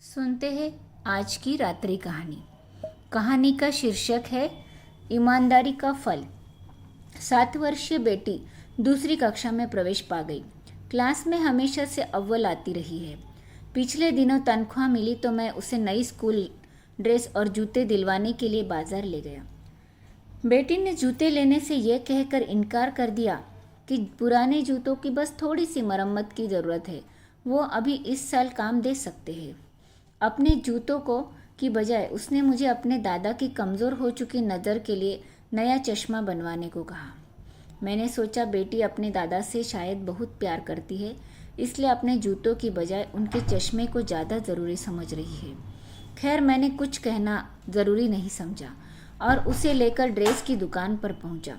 सुनते हैं आज की रात्रि कहानी। कहानी का शीर्षक है ईमानदारी का फल। 7 वर्षीय बेटी दूसरी कक्षा में प्रवेश पा गई। क्लास में हमेशा से अव्वल आती रही है। पिछले दिनों तनख्वाह मिली तो मैं उसे नई स्कूल ड्रेस और जूते दिलवाने के लिए बाजार ले गया। बेटी ने जूते लेने से यह कहकर इनकार कर दिया कि पुराने जूतों की बस थोड़ी सी मरम्मत की ज़रूरत है, वो अभी इस साल काम दे सकते हैं। अपने जूतों को की बजाय उसने मुझे अपने दादा की कमज़ोर हो चुकी नज़र के लिए नया चश्मा बनवाने को कहा। मैंने सोचा बेटी अपने दादा से शायद बहुत प्यार करती है, इसलिए अपने जूतों की बजाय उनके चश्मे को ज़्यादा ज़रूरी समझ रही है। खैर, मैंने कुछ कहना ज़रूरी नहीं समझा और उसे लेकर ड्रेस की दुकान पर पहुंचा।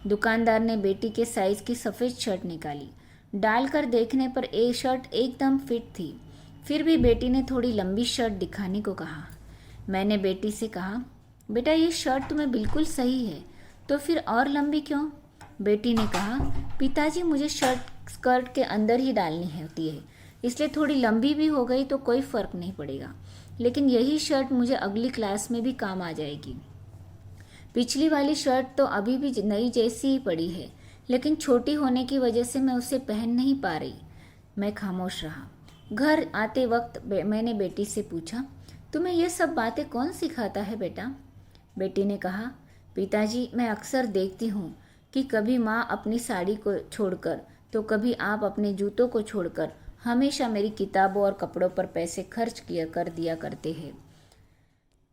दुकानदार ने बेटी के साइज़ की सफ़ेद शर्ट निकाली। डालकर देखने पर एक शर्ट एकदम फिट थी। फिर भी बेटी ने थोड़ी लंबी शर्ट दिखाने को कहा। मैंने बेटी से कहा, बेटा ये शर्ट तुम्हें बिल्कुल सही है, तो फिर और लंबी क्यों? बेटी ने कहा, पिताजी मुझे शर्ट स्कर्ट के अंदर ही डालनी होती है, इसलिए थोड़ी लंबी भी हो गई तो कोई फ़र्क नहीं पड़ेगा, लेकिन यही शर्ट मुझे अगली क्लास में भी काम आ जाएगी। पिछली वाली शर्ट तो अभी भी नई जैसी ही पड़ी है, लेकिन छोटी होने की वजह से मैं उसे पहन नहीं पा रही। मैं खामोश रहा। घर आते वक्त मैंने बेटी से पूछा, तुम्हें ये सब बातें कौन सिखाता है बेटा? बेटी ने कहा, पिताजी मैं अक्सर देखती हूँ कि कभी माँ अपनी साड़ी को छोड़कर तो कभी आप अपने जूतों को छोड़कर हमेशा मेरी किताबों और कपड़ों पर पैसे खर्च किया कर दिया करते हैं।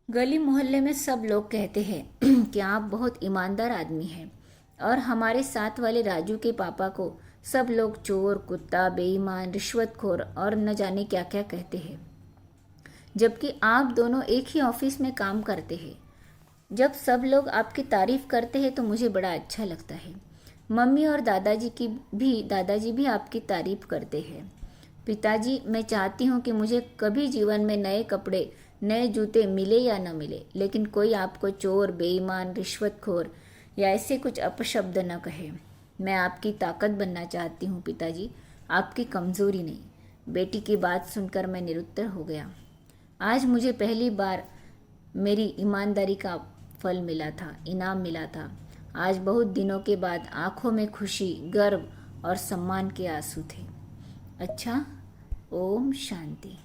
गली मोहल्ले में सब लोग कहते हैं कि आप बहुत ईमानदार आदमी हैं, और हमारे साथ वाले राजू के पापा को सब लोग चोर, कुत्ता, बेईमान, रिश्वतखोर और न जाने क्या क्या कहते हैं, जबकि आप दोनों एक ही ऑफिस में काम करते हैं। जब सब लोग आपकी तारीफ करते हैं तो मुझे बड़ा अच्छा लगता है। मम्मी और दादाजी भी आपकी तारीफ करते हैं। पिताजी, मैं चाहती हूँ कि मुझे कभी जीवन में नए कपड़े, नए जूते मिले या न मिले, लेकिन कोई आपको चोर, बेईमान, रिश्वतखोर या ऐसे कुछ अपशब्द न कहे। मैं आपकी ताकत बनना चाहती हूँ पिताजी, आपकी कमज़ोरी नहीं। बेटी की बात सुनकर मैं निरुत्तर हो गया। आज मुझे पहली बार मेरी ईमानदारी का फल मिला था, इनाम मिला था। आज बहुत दिनों के बाद आंखों में खुशी, गर्व और सम्मान के आंसू थे। अच्छा, ओम शांति।